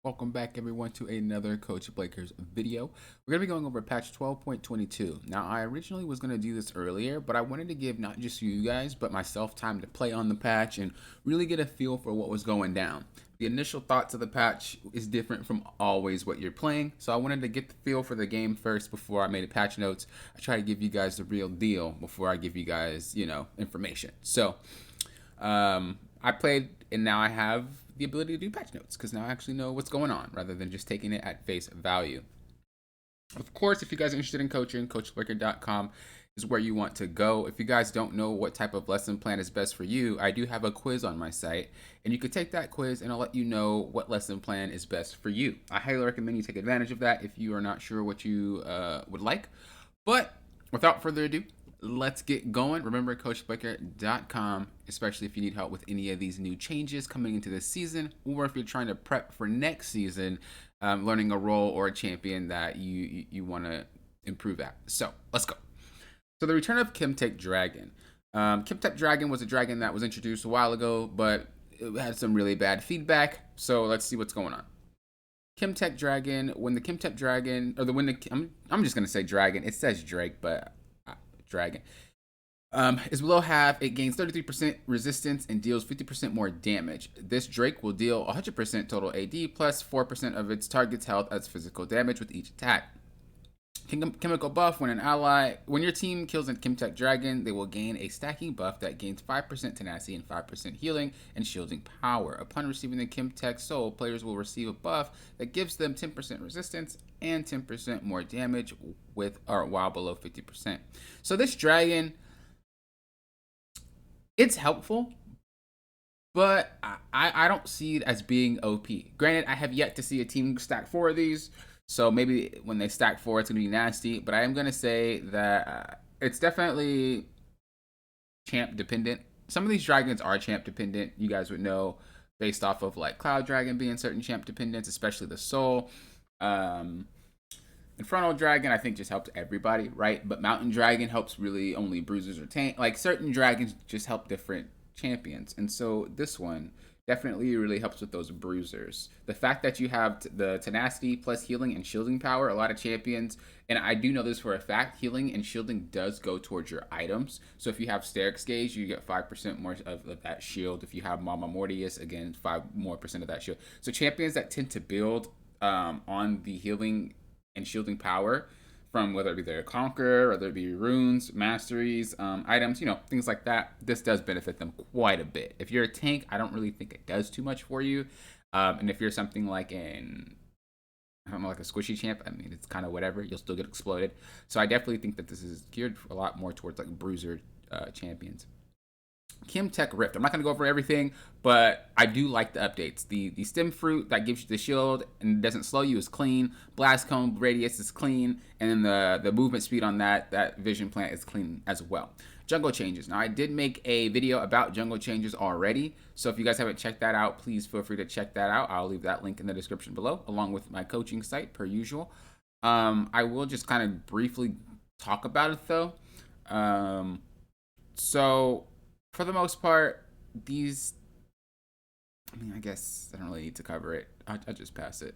Welcome back, everyone, to another Coach Blakers video. We're going to be going over patch 12.22. Now, I originally was going to do this earlier, but I wanted to give not just you guys, but myself time to play on the patch and really get a feel for what was going down. The initial thoughts of the patch is different from always what you're playing, so I wanted to get the feel for the game first before I made a patch notes. I try to give you guys the real deal before I give you guys, information. So, I played, and now I have the ability to do patch notes because now I actually know what's going on rather than just taking it at face value. Of course, if you guys are interested in coaching, coachblaker.com is where you want to go. If you guys don't know what type of lesson plan is best for you, I do have a quiz on my site, and you could take that quiz and I'll let you know what lesson plan is best for you. I highly recommend you take advantage of that if you are not sure what you would like. But without further ado, let's get going. Remember, coachblaker.com, especially if you need help with any of these new changes coming into this season, or if you're trying to prep for next season, learning a role or a champion that you want to improve at. So let's go. So the return of Kimtech Dragon. Kimtech Dragon was a dragon that was introduced a while ago, but it had some really bad feedback. So let's see what's going on. Kimtech Dragon. When the Kimtech Dragon, or the when the I'm just gonna say Dragon. It says Drake, but Dragon. Is below half, it gains 33% resistance and deals 50% more damage. This Drake will deal 100% total AD plus 4% of its target's health as physical damage with each attack. Chemical buff: when your team kills a Kimtech Dragon, they will gain a stacking buff that gains 5% tenacity and 5% healing and shielding power. Upon receiving the Kimtech Soul, players will receive a buff that gives them 10% resistance and 10% more damage while below 50%. So this dragon, it's helpful, but I don't see it as being OP. Granted, I have yet to see a team stack 4 of these, so maybe when they stack 4, it's going to be nasty. But I am going to say that it's definitely champ dependent. Some of these dragons are champ dependent. You guys would know based off of like Cloud Dragon being certain champ dependents, especially the Soul. Infernal Dragon, I think, just helps everybody, right? But Mountain Dragon helps really only bruisers or tank. Like, certain dragons just help different champions. And so this one definitely really helps with those bruisers. The fact that you have the tenacity plus healing and shielding power, a lot of champions, and I do know this for a fact, healing and shielding does go towards your items. So if you have Sterix Gauge, you get 5% more of that shield. If you have Mama Mortius, again, 5% more of that shield. So champions that tend to build on the healing and shielding power from whether it be their conqueror, whether it be runes, masteries, items, things like that. This does benefit them quite a bit. If you're a tank, I don't really think it does too much for you. And if you're something like like a squishy champ, I mean, it's kind of whatever. You'll still get exploded. So I definitely think that this is geared a lot more towards like bruiser champions. Kimtech Rift. I'm not going to go over everything, but I do like the updates. The stem fruit that gives you the shield and doesn't slow you is clean. Blast cone radius is clean, and then the movement speed on that vision plant is clean as well. Jungle changes. Now, I did make a video about jungle changes already, so if you guys haven't checked that out, please feel free to check that out. I'll leave that link in the description below, along with my coaching site per usual. I will just kind of briefly talk about it though. So for the most part, I guess I don't really need to cover it. I'll just pass it.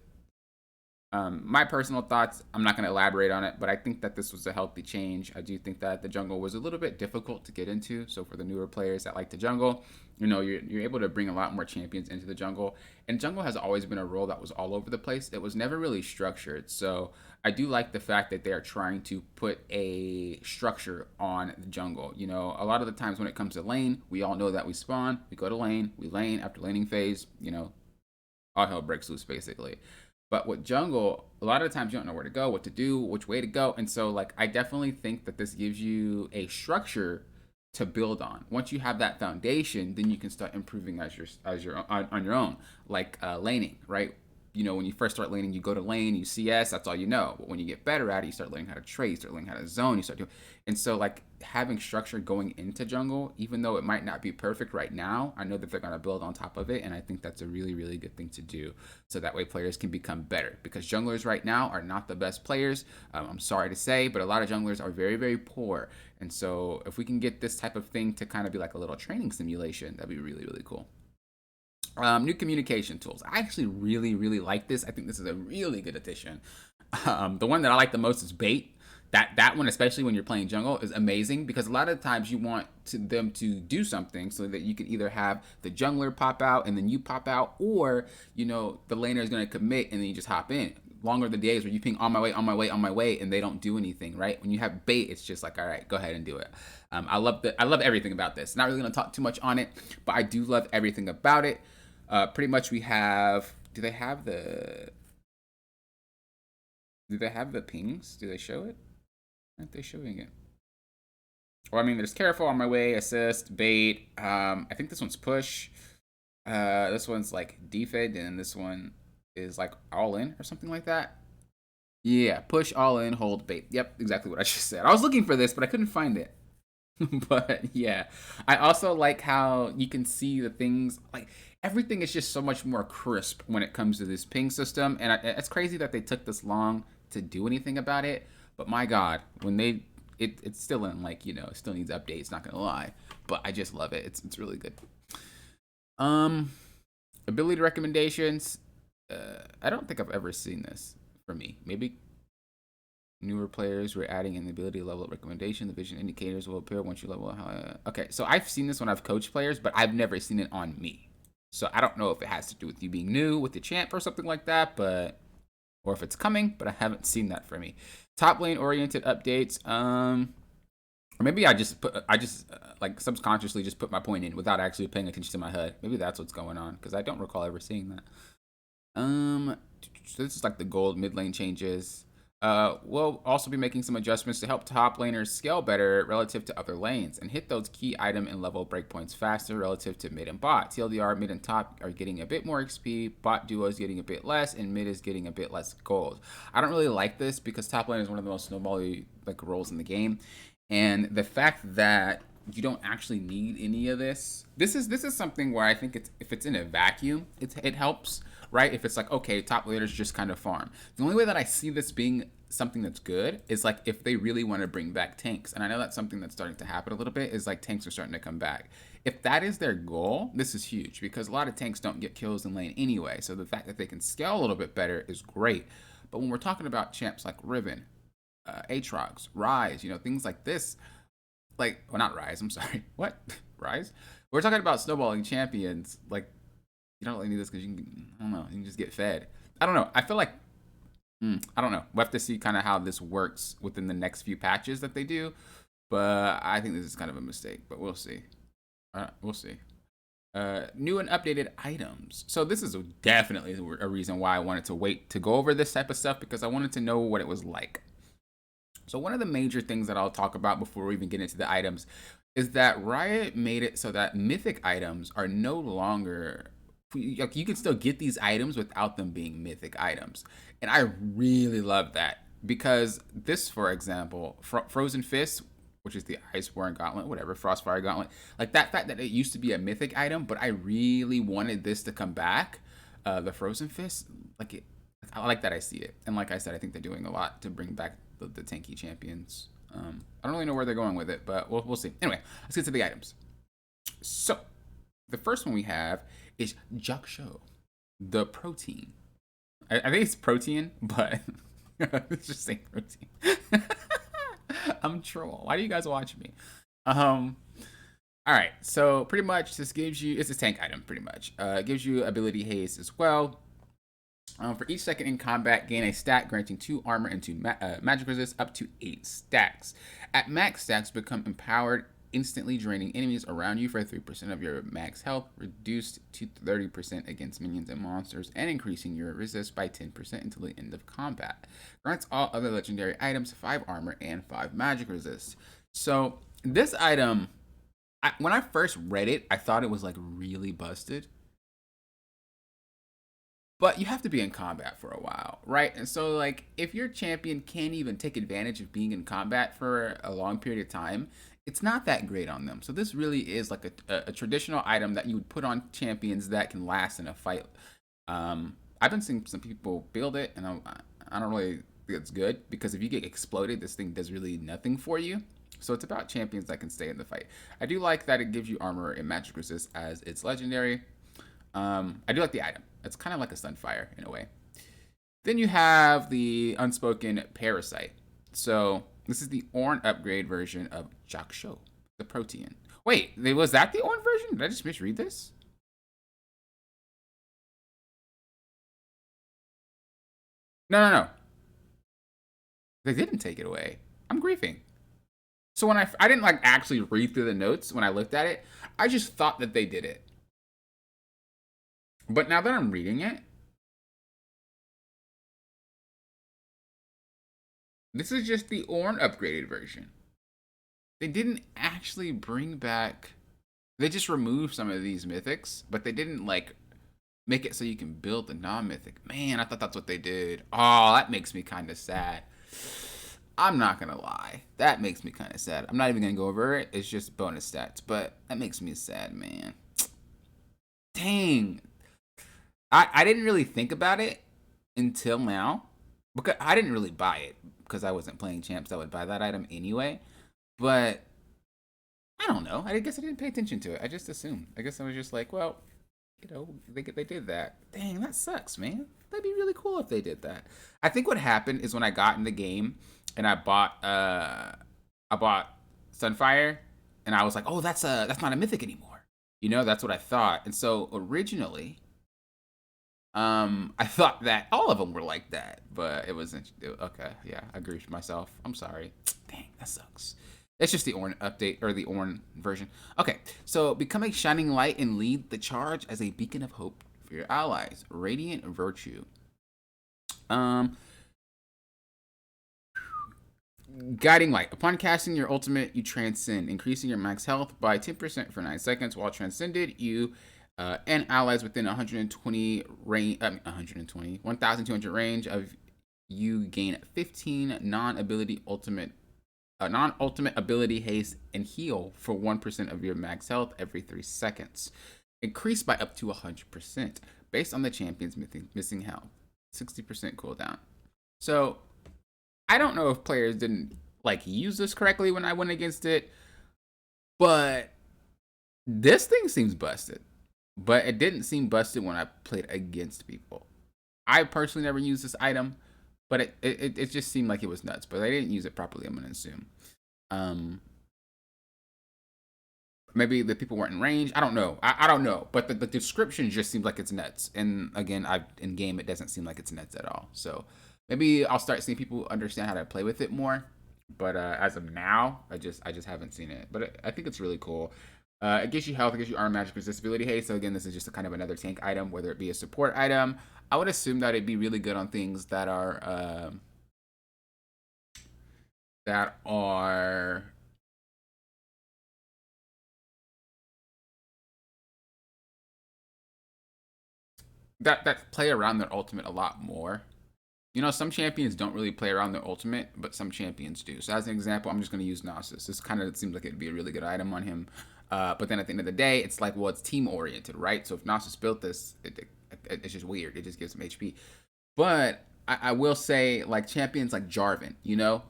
My personal thoughts, I'm not going to elaborate on it, but I think that this was a healthy change. I do think that the jungle was a little bit difficult to get into. So for the newer players that like the jungle, you're able to bring a lot more champions into the jungle. And jungle has always been a role that was all over the place. It was never really structured. So I do like the fact that they are trying to put a structure on the jungle. A lot of the times when it comes to lane, we all know that we spawn, we go to lane, we lane after laning phase, all hell breaks loose basically. But with jungle, a lot of the times you don't know where to go, what to do, which way to go. And so like I definitely think that this gives you a structure to build on. Once you have that foundation, then you can start improving on your own. Like laning, right? When you first start laning, you go to lane, you CS, that's all you know. But when you get better at it, you start learning how to trade, you start learning how to zone, you start doing. And so like having structure going into jungle, even though it might not be perfect right now, I know that they're going to build on top of it. And I think that's a really, really good thing to do. So that way players can become better, because junglers right now are not the best players. I'm sorry to say, but a lot of junglers are very, very poor. And so if we can get this type of thing to kind of be like a little training simulation, that'd be really, really cool. New communication tools. I actually really like this. I think this is a really good addition. The one that I like the most is bait. That one, especially when you're playing jungle, is amazing because a lot of times you want them to do something so that you can either have the jungler pop out and then you pop out, or the laner is going to commit and then you just hop in. Longer the days where you ping on my way, on my way, on my way, and they don't do anything, right? When you have bait, it's just like, all right, go ahead and do it. I love everything about this. Not really going to talk too much on it, but I do love everything about it. Pretty much we have. Do they have the pings? Do they show it? Aren't they showing it? Well, I mean, there's careful, on my way, assist, bait. I think this one's push. This one's like defend, and this one is like all in or something like that. Yeah, push, all in, hold, bait. Yep, exactly what I just said. I was looking for this, but I couldn't find it. But yeah, I also like how you can see the things, like everything is just so much more crisp when it comes to this ping system, and it's crazy that they took this long to do anything about it. But my God, when it's still in, like, it still needs updates. Not gonna lie, but I just love it. It's really good. Um, ability recommendations. I don't think I've ever seen this for me. Maybe newer players, we're adding an ability level recommendation. The vision indicators will appear once you level. Okay, so I've seen this when I've coached players, but I've never seen it on me. So I don't know if it has to do with you being new with the champ or something like that, or if it's coming, but I haven't seen that for me. Top lane oriented updates. Or maybe I just like subconsciously just put my point in without actually paying attention to my HUD. Maybe that's what's going on because I don't recall ever seeing that. So this is like the gold mid lane changes. We'll also be making some adjustments to help top laners scale better relative to other lanes and hit those key item and level breakpoints faster relative to mid and bot. TLDR, mid and top are getting a bit more XP, bot duo is getting a bit less, and mid is getting a bit less gold. I don't really like this because top lane is one of the most snowbally roles in the game, and the fact that you don't actually need any of this. This is something where I think if it's in a vacuum, it helps, right? If it's like, okay, top laners just kind of farm. The only way that I see this being something that's good is like if they really want to bring back tanks, and I know that's something that's starting to happen a little bit. Is like tanks are starting to come back. If that is their goal, this is huge because a lot of tanks don't get kills in lane anyway. So the fact that they can scale a little bit better is great. But when we're talking about champs like Riven, Aatrox, Rise, things like this, well, not Rise, I'm sorry. What? Rise? We're talking about snowballing champions. Like, you don't really need this because I don't know, you can just get fed. I don't know. I feel like, I don't know. We'll have to see kind of how this works within the next few patches that they do. But I think this is kind of a mistake, but we'll see. We'll see. New and updated items. So this is definitely a reason why I wanted to wait to go over this type of stuff because I wanted to know what it was like. So one of the major things that I'll talk about before we even get into the items is that Riot made it so that mythic items are no longer, like, you can still get these items without them being mythic items. And I really love that because this, for example, Frozen Fist, which is the Iceborne Gauntlet, whatever, Frostfire Gauntlet, like that fact that it used to be a mythic item, but I really wanted this to come back, the Frozen Fist, I like that I see it. And like I said, I think they're doing a lot to bring back the tanky champions. I don't really know where they're going with it, but we'll see. Anyway, let's get to the items. So, the first one we have is Jak'Sho, the protein. I think it's protein, but it's just saying protein. I'm troll. Why do you guys watch me? All right, so pretty much this gives you, it's a tank item pretty much. It gives you ability haste as well. For each second in combat, gain a stat granting 2 armor and 2 magic resist up to 8 stacks. At max stacks, become empowered, instantly draining enemies around you for 3% of your max health, reduced to 30% against minions and monsters, and increasing your resist by 10% until the end of combat. Grants all other legendary items 5 armor and 5 magic resist. So this item, when I first read it, I thought it was like really busted. But you have to be in combat for a while, right? And so, like, if your champion can't even take advantage of being in combat for a long period of time, it's not that great on them. So this really is like a traditional item that you would put on champions that can last in a fight. I've been seeing some people build it, and I don't really think it's good because if you get exploded, this thing does really nothing for you. So it's about champions that can stay in the fight. I do like that it gives you armor and magic resist as its legendary. I do like the item. It's kind of like a Sunfire in a way. Then you have the Unspoken Parasite. So this is the Ornn upgrade version of Jaksho, the Protean. Wait, was that the Ornn version? Did I just misread this? No, no, no. They didn't take it away. I'm griefing. So when I didn't like actually read through the notes when I looked at it, I just thought that they did it. But now that I'm reading it, this is just the Ornn upgraded version. They didn't actually bring back. They just removed some of these mythics, but they didn't like make it so you can build the non-mythic. Man, I thought that's what they did. Oh, that makes me kind of sad. I'm not gonna lie. That makes me kind of sad. I'm not even gonna go over it. It's just bonus stats, but that makes me sad, man. Dang. I didn't really think about it until now. Because I didn't really buy it because I wasn't playing champs that would buy that item anyway. But I don't know. I guess I didn't pay attention to it. I just assumed. I guess I was just like, well, they did that. Dang, that sucks, man. That'd be really cool if they did that. I think what happened is when I got in the game and I bought Sunfire and I was like, oh, that's not a mythic anymore. That's what I thought. And so originally, I thought that all of them were like that, but it wasn't. Okay, yeah, I agree with myself. I'm sorry. Dang, that sucks. It's just the Ornn update or the Ornn version. Okay, so become a shining light and lead the charge as a beacon of hope for your allies. Radiant Virtue. Um, Guiding Light. Upon casting your ultimate, you transcend, increasing your max health by 10% for 9 seconds. While transcended, you and allies within 120 range, 1,200 range of you gain 15 non-ultimate ability haste and heal for 1% of your max health every 3 seconds. Increased by up to 100% based on the champion's missing health. 60% cooldown. So I don't know if players didn't like use this correctly when I went against it, but this thing seems busted. But it didn't seem busted when I played against people. I personally never used this item, but it just seemed like it was nuts. But I didn't use it properly, I'm gonna assume. Maybe the people weren't in range. I don't know. I don't know. But the description just seems like it's nuts. And again, in game it doesn't seem like it's nuts at all. So maybe I'll start seeing people understand how to play with it more. But as of now, I just haven't seen it. But I think it's really cool. It gives you health, it gives you armor, magic, resistability haste. So again, this is just a kind of another tank item, whether it be a support item. I would assume that it'd be really good on things that are that are that play around their ultimate a lot more. Some champions don't really play around their ultimate, but some champions do. So as an example, I'm just going to use Nasus. This kind of seems like it'd be a really good item on him. But then at the end of the day, it's like, well, it's team oriented, right? So if Nasus built this, it's just weird. It just gives him HP. But I will say, like champions like Jarvan,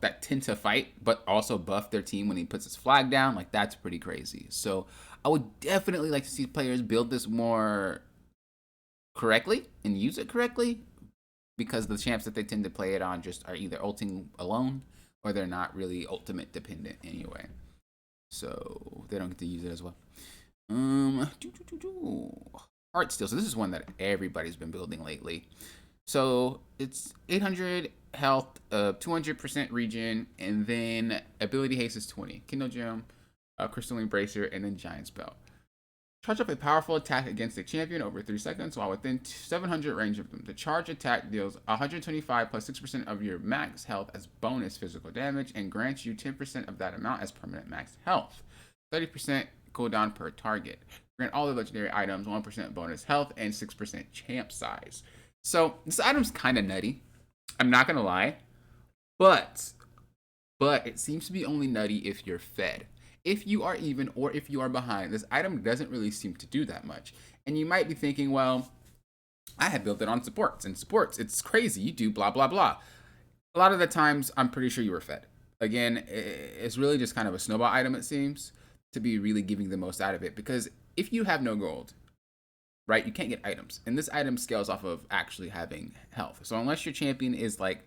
that tend to fight, but also buff their team when he puts his flag down. Like that's pretty crazy. So I would definitely like to see players build this more correctly and use it correctly, because the champs that they tend to play it on just are either ulting alone or they're not really ultimate dependent anyway. So they don't get to use it as well. Heartsteel. So this is one that everybody's been building lately. So it's 800 health, 200% regen, and then ability haste is 20. Kindle Gem, Crystalline Bracer, and then Giant Spell. Charge up a powerful attack against a champion over 3 seconds while within 700 range of them. The charge attack deals 125 plus 6% of your max health as bonus physical damage and grants you 10% of that amount as permanent max health. 30% cooldown per target. Grant all the legendary items 1% bonus health and 6% champ size. So this item's kind of nutty. I'm not going to lie. But it seems to be only nutty if you're fed. If you are even or if you are behind, this item doesn't really seem to do that much. And you might be thinking, well, I had built it on supports, and supports, it's crazy. You do blah, blah, blah. A lot of the times, I'm pretty sure you were fed. Again, it's really just kind of a snowball item, it seems, to be really giving the most out of it. Because if you have no gold, right? You can't get items. And this item scales off of actually having health. So unless your champion is like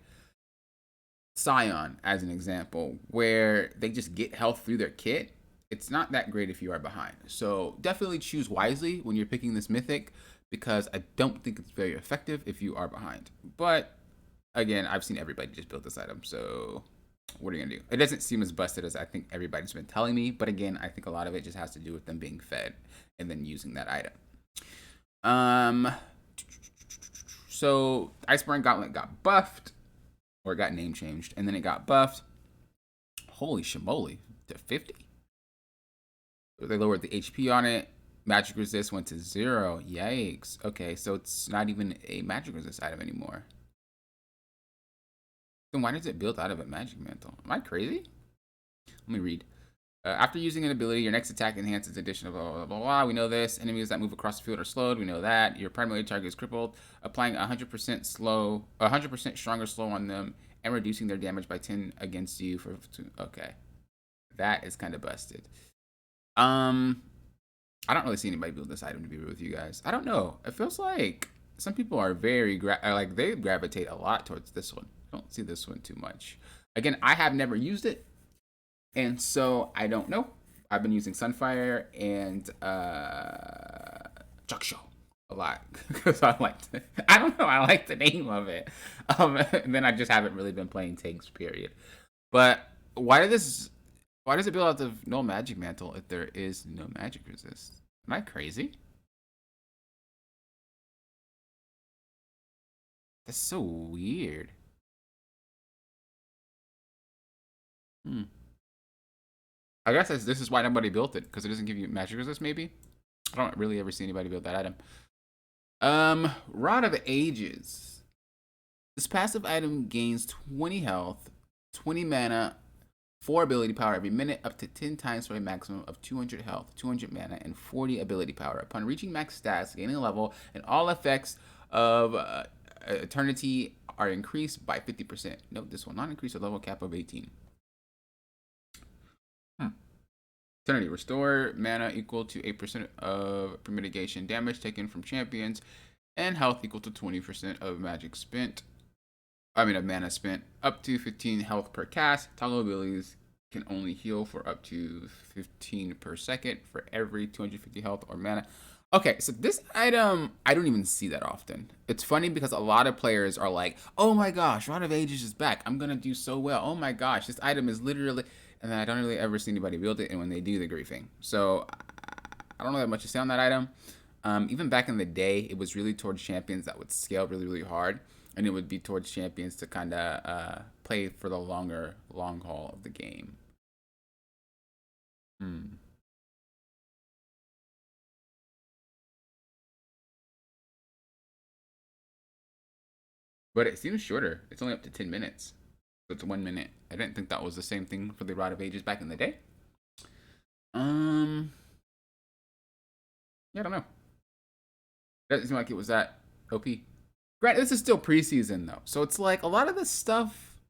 Scion, as an example, where they just get health through their kit, it's not that great if you are behind. So definitely choose wisely when you're picking this mythic, because I don't think it's very effective if you are behind. But again, I've seen everybody just build this item, so what are you gonna do? It doesn't seem as busted as I think everybody's been telling me, but again, I think a lot of it just has to do with them being fed and then using that item. So Iceborne Gauntlet got buffed, or it got name changed, and then it got buffed. Holy shimoly, to 50. They lowered the HP on it. Magic resist went to 0. Yikes. Okay, so it's not even a magic resist item anymore. Then why does it build out of a magic mantle? Am I crazy? Let me read. After using an ability, your next attack enhances additional blah, blah, blah, blah. We know this. Enemies that move across the field are slowed. We know that. Your primary target is crippled. Applying 100% stronger slow on them and reducing their damage by 10 against you for... Okay. That is kind of busted. I don't really see anybody build this item, to be real with you guys. I don't know. It feels like some people are very... they gravitate a lot towards this one. I don't see this one too much. Again, I have never used it. And so I don't know. I've been using Sunfire and Jaksho a lot because I don't know. I like the name of it. And then I just haven't really been playing tanks, period. But why does it build out of no magic mantle if there is no magic resist? Am I crazy? That's so weird. I guess this is why nobody built it, because it doesn't give you magic resist, maybe? I don't really ever see anybody build that item. Rod of Ages. This passive item gains 20 health, 20 mana, 4 ability power every minute, up to 10 times for a maximum of 200 health, 200 mana, and 40 ability power. Upon reaching max stats, gaining a level, and all effects of Eternity are increased by 50%. Note this will not increase the level cap of 18. Eternity, restore mana equal to 8% of premeditation damage taken from champions, and health equal to 20% of magic spent. Of mana spent. Up to 15 health per cast. Toggle abilities can only heal for up to 15 per second for every 250 health or mana. Okay, so this item, I don't even see that often. It's funny because a lot of players are like, oh my gosh, Rod of Ages is back. I'm going to do so well. Oh my gosh, this item is literally... And then I don't really ever see anybody build it, and when they do, they're griefing. So I don't know that much to say on that item. Even back in the day, it was really towards champions that would scale really, really hard, and it would be towards champions to kind of play for the long haul of the game. But it seems shorter. It's only up to 10 minutes. So it's 1 minute. I didn't think that was the same thing for the Rod of Ages back in the day. Yeah, I don't know. Doesn't seem like it was that OP. Granted, this is still preseason though, so it's like a lot of this stuff,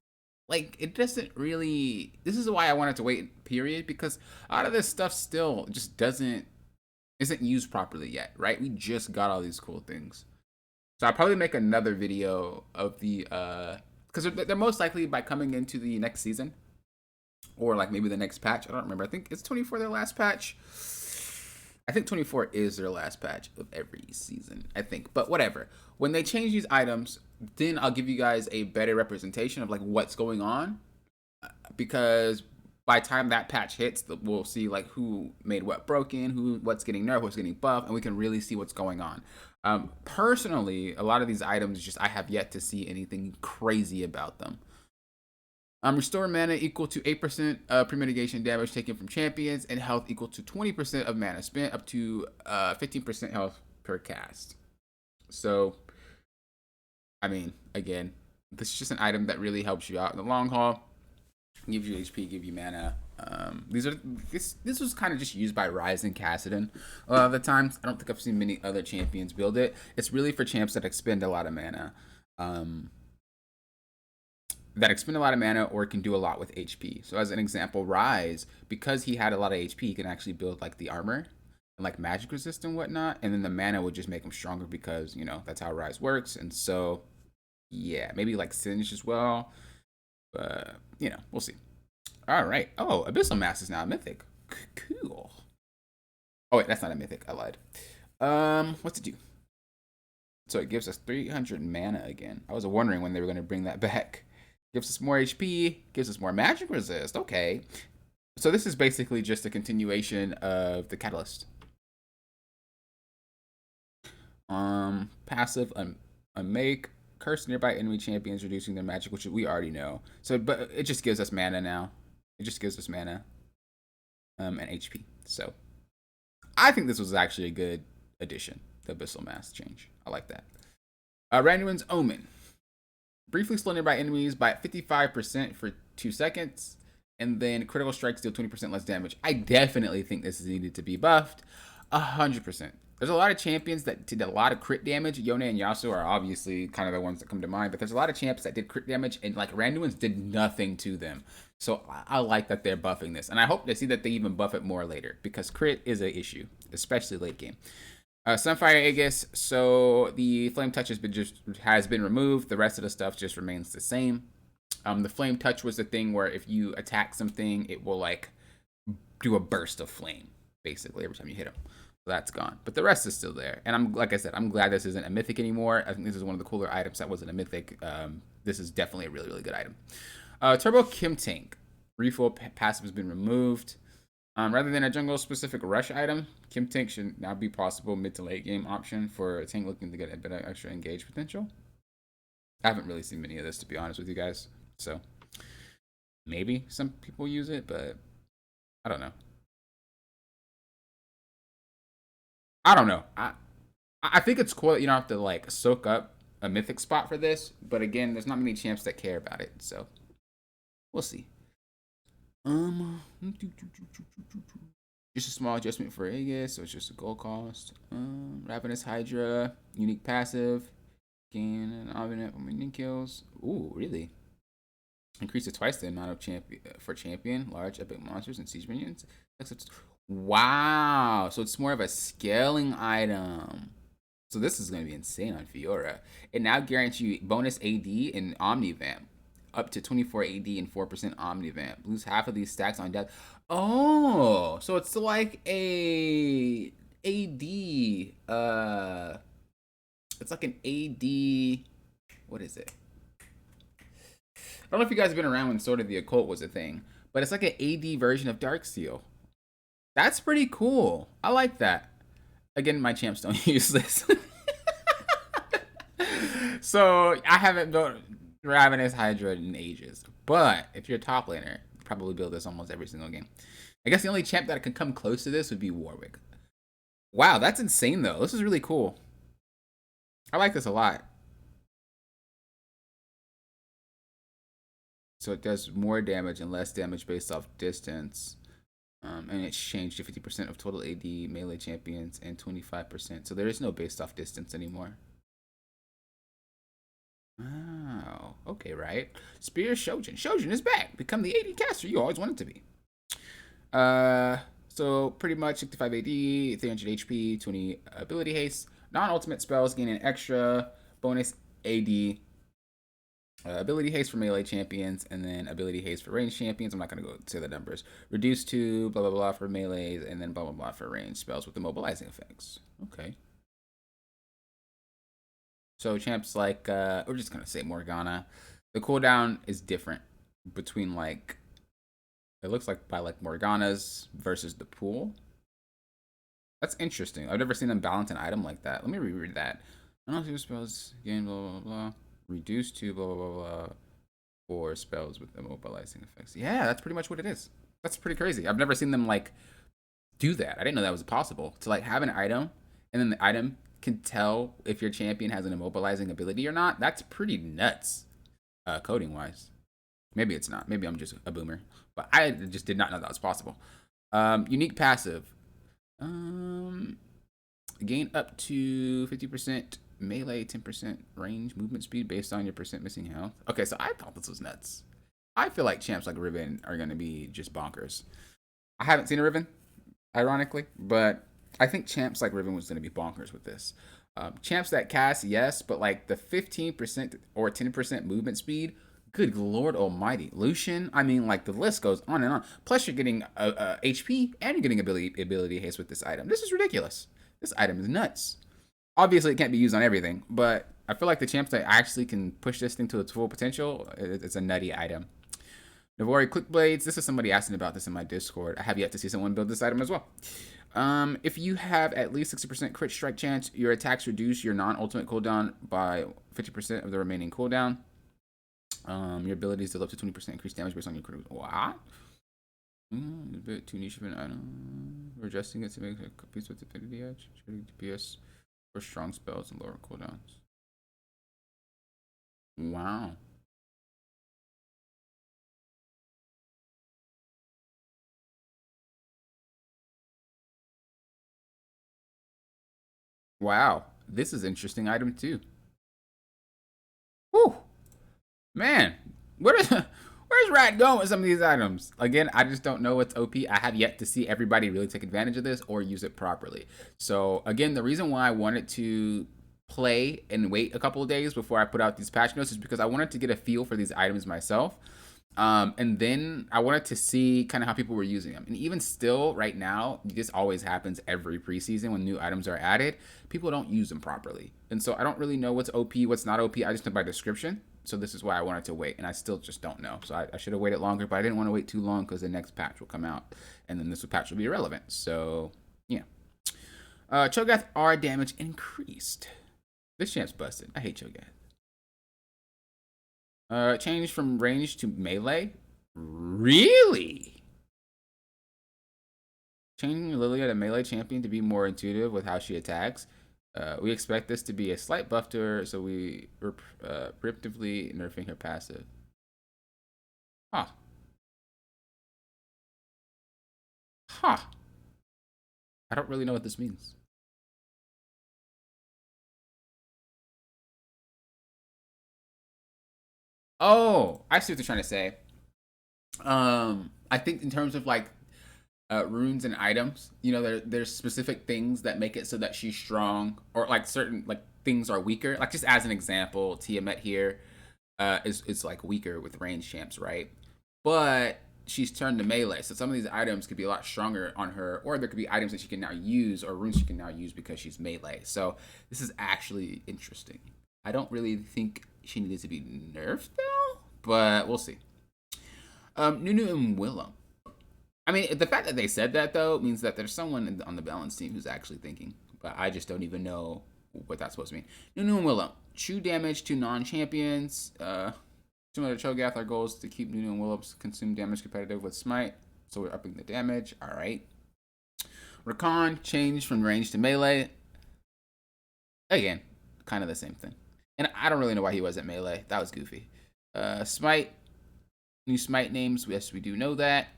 like it doesn't really. This is why I wanted to wait. Period, because a lot of this stuff still just isn't used properly yet, right? We just got all these cool things, so I'll probably make another video of the because they're most likely by coming into the next season, or like maybe the next patch. I don't remember. I think it's 24 their last patch. I think 24 is their last patch of every season, I think. But whatever. When they change these items, then I'll give you guys a better representation of like what's going on. Because by the time that patch hits, we'll see like who made what broken, what's getting nerfed, what's getting buffed, and we can really see what's going on. Personally, a lot of these items, just I have yet to see anything crazy about them. Restore mana equal to 8% of premeditation damage taken from champions, and health equal to 20% of mana spent, up to 15% health per cast. So, I mean, again, this is just an item that really helps you out in the long haul. Gives you HP, give you mana. This was kind of just used by Ryze and Kassadin a lot of the times. I don't think I've seen many other champions build it. It's really for champs that expend a lot of mana. Or can do a lot with HP. So as an example, Ryze, because he had a lot of HP, he can actually build like the armor. and like magic resist and whatnot, and then the mana would just make him stronger because that's how Rise works. And so yeah, maybe like Singe as well, but we'll see. All right. Oh, Abyssal Mass is now a mythic. Cool. Oh wait, that's not a mythic. I lied. What's it do? So it gives us 300 mana again. I was wondering when they were going to bring that back. Gives us more HP, gives us more magic resist. Okay. So this is basically just a continuation of the Catalyst. Passive, unmake, curse nearby enemy champions, reducing their magic, which we already know. So, but it just gives us mana now. It just gives us mana, and HP. So, I think this was actually a good addition. The Abyssal Mass change. I like that. Randuin's Omen. Briefly slow nearby enemies by 55% for 2 seconds, and then critical strikes deal 20% less damage. I definitely think this is needed to be buffed. 100%. There's a lot of champions that did a lot of crit damage. Yone and Yasuo are obviously kind of the ones that come to mind, but there's a lot of champs that did crit damage, and like Randuin's did nothing to them. So I like that they're buffing this, and I hope to see that they even buff it more later, because crit is an issue, especially late game. Sunfire Aegis. So the Flame Touch has been removed. The rest of the stuff just remains the same. The Flame Touch was the thing where if you attack something, it will like do a burst of flame basically every time you hit them. So that's gone, but the rest is still there. And like I said, I'm glad this isn't a mythic anymore. I think this is one of the cooler items that wasn't a mythic. This is definitely a really, really good item. Turbo Kim Tank. Refill passive has been removed. Rather than a jungle-specific rush item, Kim Tank should now be possible mid to late game option for a tank looking to get a bit of extra engage potential. I haven't really seen many of this, to be honest with you guys. So maybe some people use it, but I don't know. I think it's cool that you don't have to like soak up a mythic spot for this, but again, there's not many champs that care about it, so we'll see. Just a small adjustment for Aegis, so it's just a gold cost. Ravenous Hydra, unique passive, gain an ominent for minion kills. Ooh, really? Increase to twice the amount of champion, large epic monsters, and siege minions. Wow, so it's more of a scaling item. So this is going to be insane on Fiora. It now guarantees you bonus AD and Omnivamp. Up to 24 AD and 4% Omnivamp. Lose half of these stacks on death. Oh, so it's like a AD. It's like an AD. What is it? I don't know if you guys have been around when Sword of the Occult was a thing, but it's like an AD version of Darksteel. That's pretty cool. I like that. Again, my champs don't use this. So I haven't built Ravenous Hydra in ages. But if you're a top laner, you probably build this almost every single game. I guess the only champ that can come close to this would be Warwick. Wow, that's insane though. This is really cool. I like this a lot. So it does more damage and less damage based off distance. And it's changed to 50% of total AD melee champions and 25%. So there is no based off distance anymore. Wow. Okay, right. Spear Shojin. Shojin is back. Become the AD caster you always wanted to be. So pretty much 65 AD, 300 HP, 20 ability haste. Non-ultimate spells gain an extra bonus AD. Ability haste for melee champions, and then ability haste for ranged champions. I'm not going to go to the numbers. Reduced to blah, blah, blah for melees, and then blah, blah, blah for ranged spells with immobilizing effects. Okay. So champs like, we're just going to say Morgana. The cooldown is different between like, it looks like by like Morgana's versus the pool. That's interesting. I've never seen them balance an item like that. Let me reread that. I don't know if spells gain blah, blah, blah. Reduced to blah, blah, blah, blah, for spells with immobilizing effects. Yeah, that's pretty much what it is. That's pretty crazy. I've never seen them like do that. I didn't know that was possible. To like have an item and then the item can tell if your champion has an immobilizing ability or not. That's pretty nuts, coding wise. Maybe it's not. Maybe I'm just a boomer. But I just did not know that was possible. Unique passive. Gain up to 50% melee, 10% range, movement speed based on your percent missing health. Okay, so I thought this was nuts. I feel like champs like Riven are going to be just bonkers. I haven't seen a Riven, ironically, but I think champs like Riven was going to be bonkers with this. Champs that cast, yes, but like the 15% or 10% movement speed, good lord almighty. Lucian, I mean, like the list goes on and on. Plus, you're getting HP and you're getting ability haste with this item. This is ridiculous. This item is nuts. Obviously, it can't be used on everything, but I feel like the champs that actually can push this thing to its full potential, it's a nutty item. Navori Quick Blades. This is somebody asking about this in my Discord. I have yet to see someone build this item as well. If you have at least 60% crit strike chance, your attacks reduce your non-ultimate cooldown by 50% of the remaining cooldown. Your abilities deal up to 20% increased damage based on your critical. What? A bit too niche of an item. We're adjusting it to make it compete with Affinity Edge. DPS for strong spells and lower cooldowns. Wow. Wow. This is interesting item too. Whew. Man, where's Rat going with some of these items? Again, I just don't know what's OP. I have yet to see everybody really take advantage of this or use it properly. So again, the reason why I wanted to play and wait a couple of days before I put out these patch notes is because I wanted to get a feel for these items myself. And then I wanted to see kind of how people were using them. And even still, right now, this always happens every preseason when new items are added. People don't use them properly. And so I don't really know what's OP, what's not OP. I just know by description. So this is why I wanted to wait. And I still just don't know. So I should have waited longer, but I didn't want to wait too long because the next patch will come out. And then this patch will be irrelevant. So, yeah. Cho'Gath R damage increased. This champ's busted. I hate Cho'Gath. Change from range to melee? Really? Changing Lilia to melee champion to be more intuitive with how she attacks. We expect this to be a slight buff to her, so we are preemptively nerfing her passive. Huh. Huh. I don't really know what this means. Oh, I see what they're trying to say. I think in terms of like runes and items, you know, there's specific things that make it so that she's strong, or like certain like things are weaker. Like just as an example, Tiamat here is like weaker with range champs, right? But she's turned to melee, so some of these items could be a lot stronger on her, or there could be items that she can now use, or runes she can now use because she's melee. So this is actually interesting. I don't really think she needed to be nerfed though, but we'll see. Nunu and Willow. I mean, the fact that they said that though means that there's someone on the balance team who's actually thinking, but I just don't even know what that's supposed to mean. Nunu and Willow. Chew damage to non-champions. Similar to Cho'Gath, our goal is to keep Nunu and Willow's consume damage competitive with Smite, so we're upping the damage. All right. Rakan changed from range to melee. Again, kind of the same thing. And I don't really know why he was at melee. That was goofy. Smite. New Smite names. Yes, we do know that.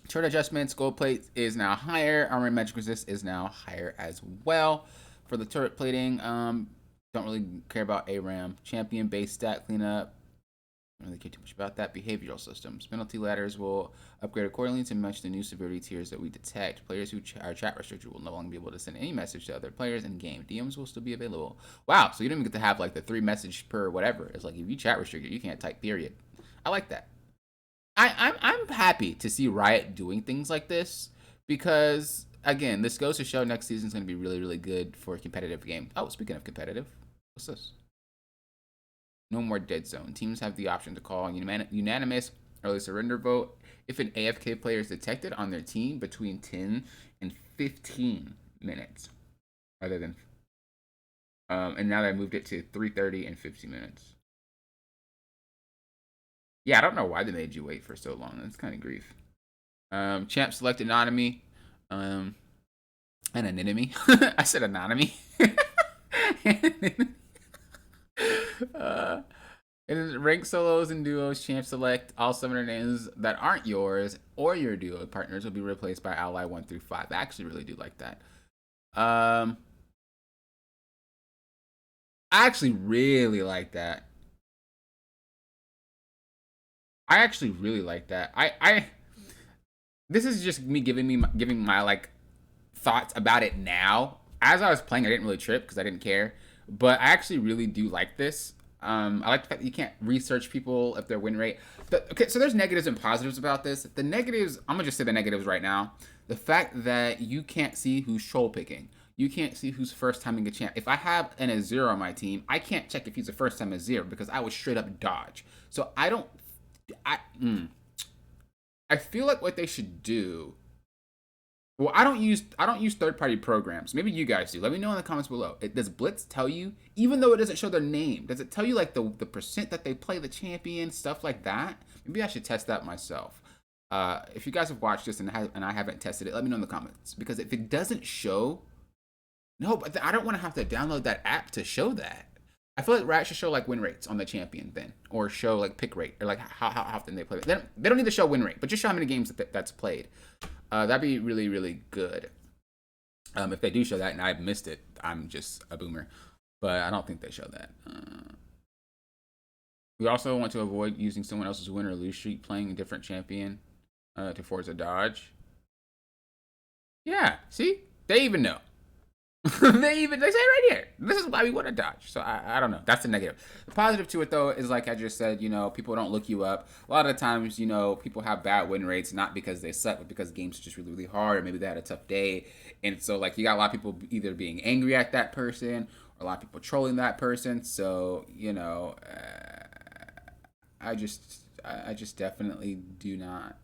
Turret adjustments, gold plate is now higher. Armor and magic resist is now higher as well. For the turret plating, don't really care about ARAM. Champion base stat cleanup. Don't really care too much about that. Behavioral systems. Penalty ladders will upgrade accordingly to match the new severity tiers that we detect. Players who are chat restricted will no longer be able to send any message to other players in game. DMs will still be available. Wow, so you don't even get to have like the 3 message per whatever. It's like if you chat restricted, you can't type period. I like that. I'm happy to see Riot doing things like this because again, this goes to show next season is going to be really, really good for a competitive game. Oh, speaking of competitive, what's this? No more dead zone. Teams have the option to call unanimous early surrender vote if an AFK player is detected on their team between 10 and 15 minutes, rather than. And now they moved it to 3:30 and 50 minutes. Yeah, I don't know why they made you wait for so long. That's kind of grief. Champ select anonymity. An anonymity. I said anonymity. uh, in rank solos and duos, champ select all summoner names that aren't yours or your duo partners will be replaced by ally 1 through 5. I actually really do like that. I actually really like that. I actually really like that. I this is just me giving my like thoughts about it now. As I was playing, I didn't really trip because I didn't care. But I actually really do like this. I like the fact that you can't research people if their win rate. Okay, so there's negatives and positives about this. The negatives, I'm gonna just say the negatives right now. The fact that you can't see who's troll picking. You can't see who's first timing a champ. If I have an Azir on my team, I can't check if he's a first time Azir because I would straight up dodge. So I don't. I I feel like what they should do. Well, I don't use third party programs. Maybe you guys do. Let me know in the comments below. Does Blitz tell you, even though it doesn't show their name, does it tell you like the percent that they play the champion, stuff like that? Maybe I should test that myself. If you guys have watched this and I haven't tested it, let me know in the comments. Because if it doesn't show, no, but I don't want to have to download that app to show that. I feel like Riot should show like win rates on the champion then, or show like pick rate, or like how often they play. They don't need to show win rate, but just show how many games that's played. That'd be really, really good. If they do show that and I've missed it, I'm just a boomer. But I don't think they show that. We also want to avoid using someone else's win or lose streak playing a different champion to force a dodge. Yeah, see? They even know. They say it right here. This is why we want to dodge. So I don't know. That's the negative. The positive to it though is like I just said, people don't look you up. A lot of the times, people have bad win rates not because they suck, but because games are just really, really hard, or maybe they had a tough day. And so like you got a lot of people either being angry at that person or a lot of people trolling that person. So, I just definitely do not.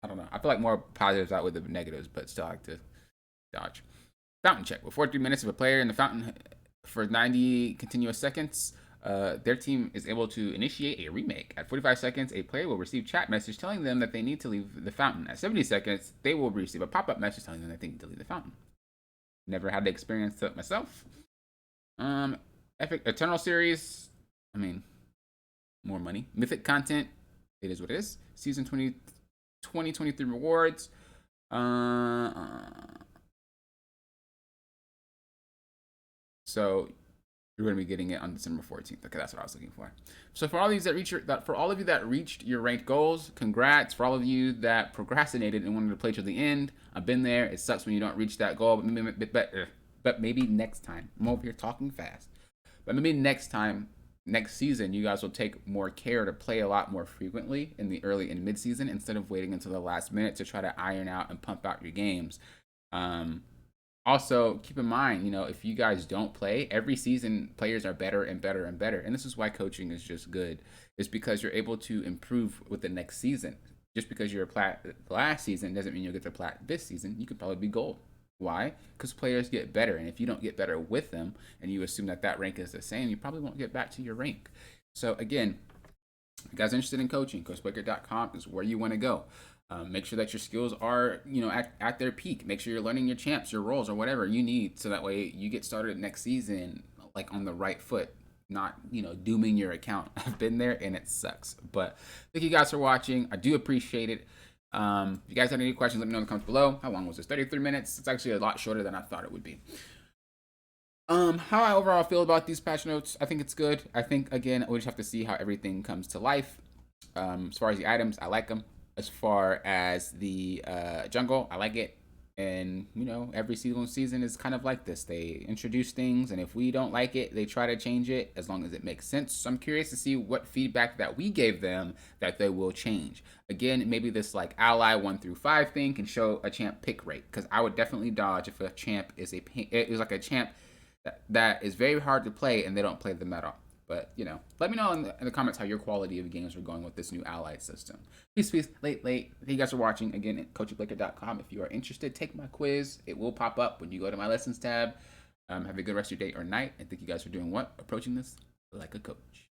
I don't know. I feel like more positives out with the negatives, but still like to dodge. Fountain check. Before 3 minutes of a player in the fountain for 90 continuous seconds, their team is able to initiate a remake. At 45 seconds, a player will receive chat message telling them that they need to leave the fountain. At 70 seconds, they will receive a pop-up message telling them that they need to leave the fountain. Never had the experience to myself. Epic Eternal series. I mean, more money. Mythic content. It is what it is. Season 2023 rewards. So you're going to be getting it on December 14th. Okay, that's what I was looking for. So for all of you that reached your ranked goals, congrats. For all of you that procrastinated and wanted to play till the end, I've been there. It sucks when you don't reach that goal, but maybe next time. I'm over here talking fast. But maybe next time, next season, you guys will take more care to play a lot more frequently in the early and mid season instead of waiting until the last minute to try to iron out and pump out your games. Also, keep in mind, if you guys don't play, every season players are better and better and better. And this is why coaching is just good, is because you're able to improve with the next season. Just because you're a plat last season doesn't mean you'll get to plat this season. You could probably be gold. Why? Because players get better. And if you don't get better with them and you assume that rank is the same, you probably won't get back to your rank. So again, if you guys are interested in coaching, CoachBlaker.com is where you want to go. Make sure that your skills are, at their peak. Make sure you're learning your champs, your roles, or whatever you need, so that way you get started next season like on the right foot, not dooming your account. I've been there and it sucks. But thank you guys for watching. I do appreciate it. If you guys have any questions, let me know in the comments below. How long was this? 33 minutes. It's actually a lot shorter than I thought it would be. How I overall feel about these patch notes, I think it's good. I think again, we just have to see how everything comes to life. As far as the items, I like them. As far as the jungle, I like it. And, every single season is kind of like this. They introduce things, and if we don't like it, they try to change it as long as it makes sense. So I'm curious to see what feedback that we gave them that they will change. Again, maybe this like ally 1 through 5 thing can show a champ pick rate, because I would definitely dodge if a champ is like a champ that is very hard to play and they don't play the meta. But, let me know in the comments how your quality of games are going with this new allied system. Peace, late. Thank you guys for watching. Again, at CoachBlaker.com. If you are interested, take my quiz. It will pop up when you go to my lessons tab. Have a good rest of your day or night. And thank you guys for doing what? Approaching this like a coach.